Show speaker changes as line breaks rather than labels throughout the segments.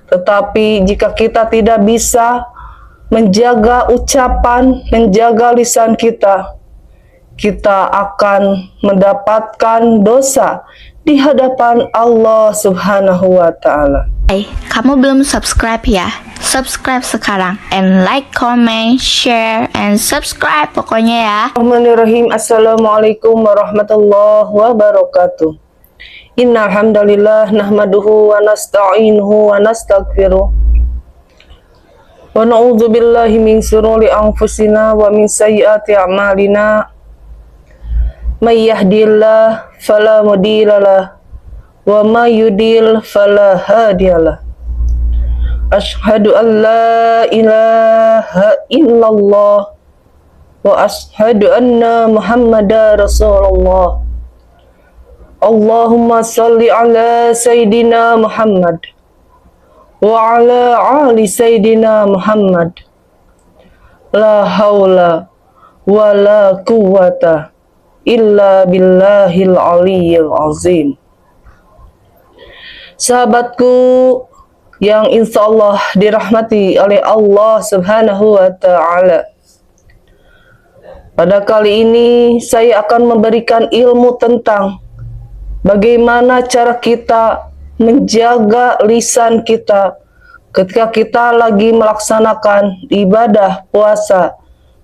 Tetapi jika kita tidak bisa menjaga ucapan, menjaga lisan kita, kita akan mendapatkan dosa di hadapan Allah Subhanahu wa Ta'ala.
Hai, kamu belum subscribe ya? Subscribe sekarang and like, comment, share, and subscribe pokoknya ya.
Bismillahirrahmanirrahim. Assalamualaikum warahmatullahi wabarakatuh. Innal hamdalillah nahmaduhu wa nasta'inuhu wa nastaghfiruh. Wa na'udzu billahi min shururi anfusina wa min sayyiati a'malina. May yahdihillahu fala mudhillalah wa may yudlil fala hadiyalah. Asyhadu an la ilaha illallah wa asyhadu anna Muhammadar Rasulullah. Allahumma salli ala Sayyidina Muhammad wa ala ali Sayyidina Muhammad. La haula wa la quwwata illa billahil aliyyil azim. Sahabatku yang insya Allah dirahmati oleh Allah Subhanahu wa Ta'ala, pada kali ini saya akan memberikan ilmu tentang bagaimana cara kita menjaga lisan kita ketika kita lagi melaksanakan ibadah puasa,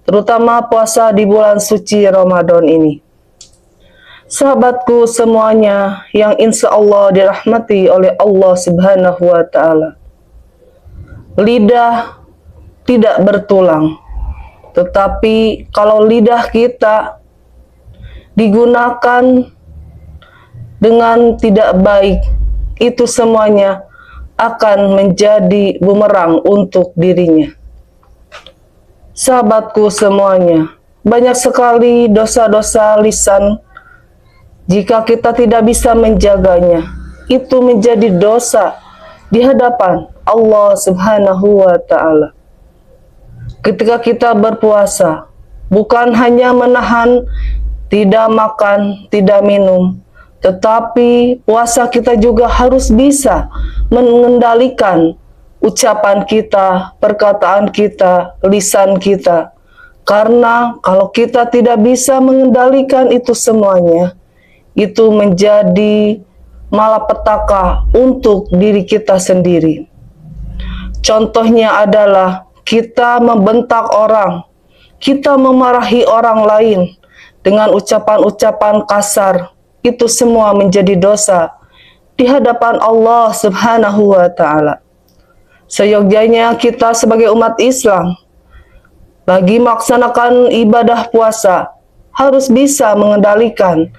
terutama puasa di bulan suci Ramadan ini. Sahabatku semuanya yang insya Allah dirahmati oleh Allah Subhanahu wa Ta'ala, lidah tidak bertulang, tetapi kalau lidah kita digunakan dengan tidak baik, itu semuanya akan menjadi bumerang untuk dirinya. Sahabatku semuanya, banyak sekali dosa-dosa lisan. Jika kita tidak bisa menjaganya, itu menjadi dosa di hadapan Allah Subhanahu wa Ta'ala. Ketika kita berpuasa, bukan hanya menahan tidak makan, tidak minum, tetapi puasa kita juga harus bisa mengendalikan ucapan kita, perkataan kita, lisan kita. Karena kalau kita tidak bisa mengendalikan itu semuanya, itu menjadi malapetaka untuk diri kita sendiri. Contohnya adalah kita membentak orang, kita memarahi orang lain dengan ucapan-ucapan kasar. Itu semua menjadi dosa di hadapan Allah Subhanahu wa Ta'ala. Seyogyanya kita sebagai umat Islam, bagi melaksanakan ibadah puasa, harus bisa mengendalikan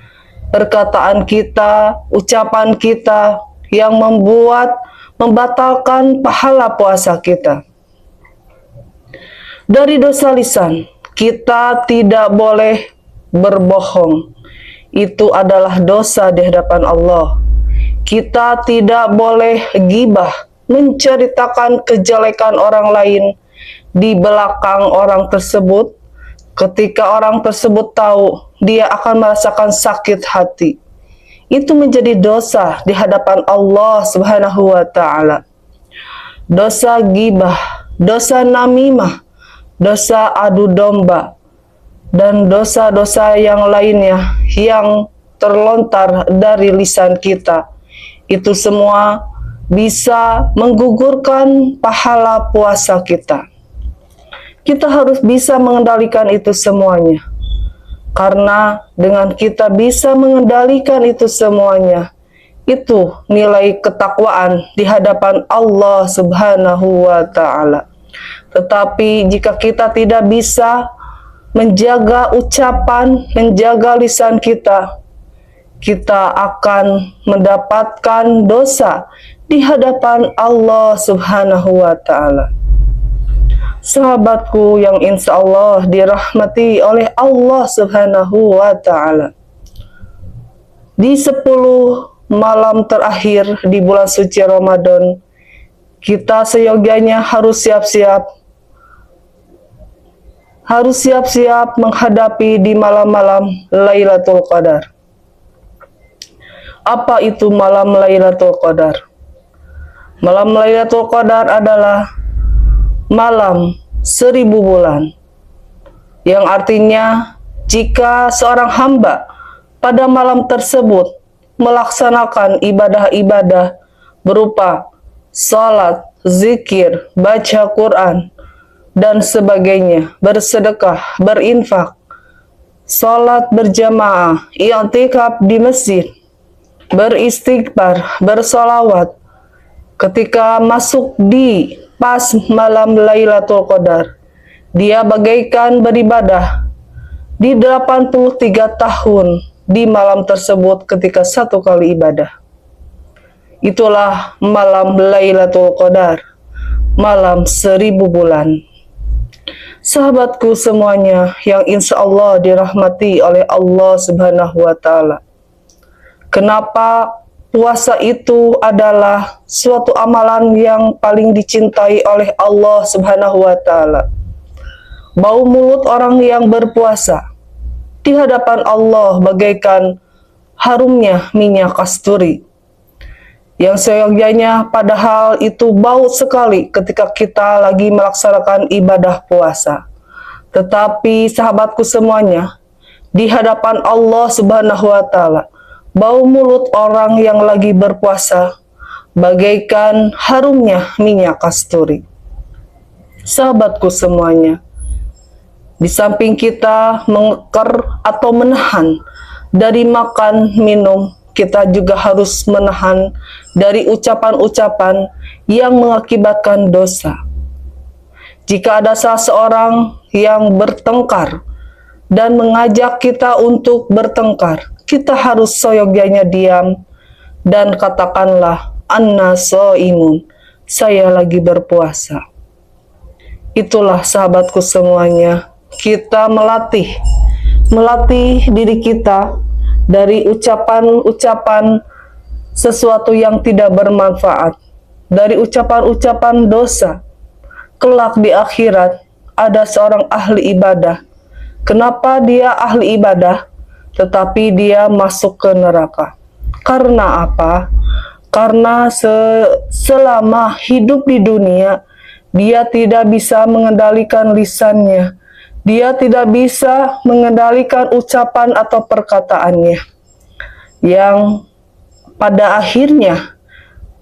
perkataan kita, ucapan kita yang membatalkan pahala puasa kita. Dari dosa lisan, kita tidak boleh berbohong. Itu adalah dosa di hadapan Allah. Kita tidak boleh ghibah, menceritakan kejelekan orang lain di belakang orang tersebut. Ketika orang tersebut tahu, dia akan merasakan sakit hati. Itu menjadi dosa di hadapan Allah Subhanahu wa Ta'ala. Dosa ghibah, dosa namimah, dosa adu domba, dan dosa-dosa yang lainnya yang terlontar dari lisan kita. Itu semua bisa menggugurkan pahala puasa kita. Kita harus bisa mengendalikan itu semuanya. Karena dengan kita bisa mengendalikan itu semuanya, itu nilai ketakwaan di hadapan Allah Subhanahu wa Ta'ala. Tetapi jika kita tidak bisa menjaga ucapan, menjaga lisan kita, kita akan mendapatkan dosa di hadapan Allah Subhanahu wa Ta'ala. Sahabatku yang insya Allah dirahmati oleh Allah Subhanahu wa Ta'ala, di 10 malam terakhir di bulan suci Ramadan, kita seyogyanya harus siap-siap menghadapi di malam-malam Lailatul Qadar. Apa itu malam Lailatul Qadar? Malam Lailatul Qadar adalah malam 1000 bulan, yang artinya jika seorang hamba pada malam tersebut melaksanakan ibadah-ibadah berupa salat, zikir, baca Quran, dan sebagainya, bersedekah, berinfak, salat berjamaah, i'tikaf di masjid, beristighfar, bersolawat, ketika masuk di pas malam Lailatul Qadar, dia bagaikan beribadah di 83 tahun di malam tersebut ketika satu kali ibadah. Itulah malam Lailatul Qadar, malam 1000 bulan. Sahabatku semuanya yang insya Allah dirahmati oleh Allah Subhanahu wa Ta'ala, kenapa puasa itu adalah suatu amalan yang paling dicintai oleh Allah Subhanahu wa Ta'ala? Bau mulut orang yang berpuasa di hadapan Allah bagaikan harumnya minyak kasturi, yang seyogyanya padahal itu bau sekali ketika kita lagi melaksanakan ibadah puasa. Tetapi sahabatku semuanya, di hadapan Allah Subhanahu wa Ta'ala, bau mulut orang yang lagi berpuasa bagaikan harumnya minyak kasturi. Sahabatku semuanya, di samping kita mengeker atau menahan dari makan minum, kita juga harus menahan dari ucapan-ucapan yang mengakibatkan dosa. Jika ada salah seorang yang bertengkar dan mengajak kita untuk bertengkar, kita harus seyogyanya diam dan katakanlah, "Anna shaimun," saya lagi berpuasa. Itulah sahabatku semuanya, kita melatih diri kita dari ucapan-ucapan sesuatu yang tidak bermanfaat, dari ucapan-ucapan dosa. Kelak di akhirat ada seorang ahli ibadah. Kenapa dia ahli ibadah tetapi dia masuk ke neraka? Karena apa? Karena selama hidup di dunia dia tidak bisa mengendalikan lisannya, dia tidak bisa mengendalikan ucapan atau perkataannya, yang pada akhirnya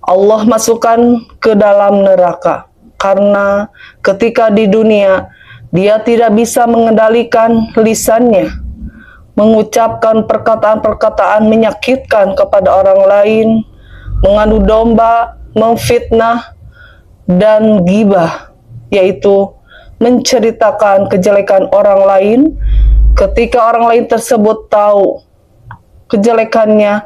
Allah masukkan ke dalam neraka. Karena ketika di dunia dia tidak bisa mengendalikan lisannya, mengucapkan perkataan-perkataan menyakitkan kepada orang lain, mengadu domba, memfitnah, dan ghibah, yaitu menceritakan kejelekan orang lain. Ketika orang lain tersebut tahu kejelekannya,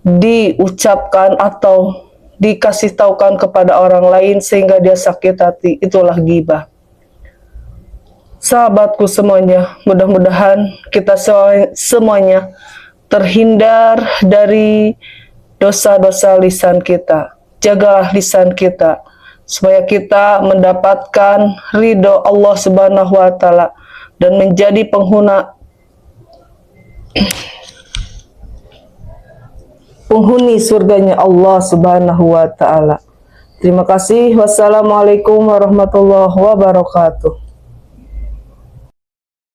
diucapkan atau dikasih taukan kepada orang lain sehingga dia sakit hati, itulah ghibah. Sahabatku semuanya, mudah-mudahan kita semuanya terhindar dari dosa-dosa lisan kita. Jagalah lisan kita supaya kita mendapatkan ridho Allah Subhanahu wa Ta'ala dan menjadi penghuni surganya Allah Subhanahu wa Ta'ala. Terima kasih. Wassalamualaikum warahmatullahi wabarakatuh.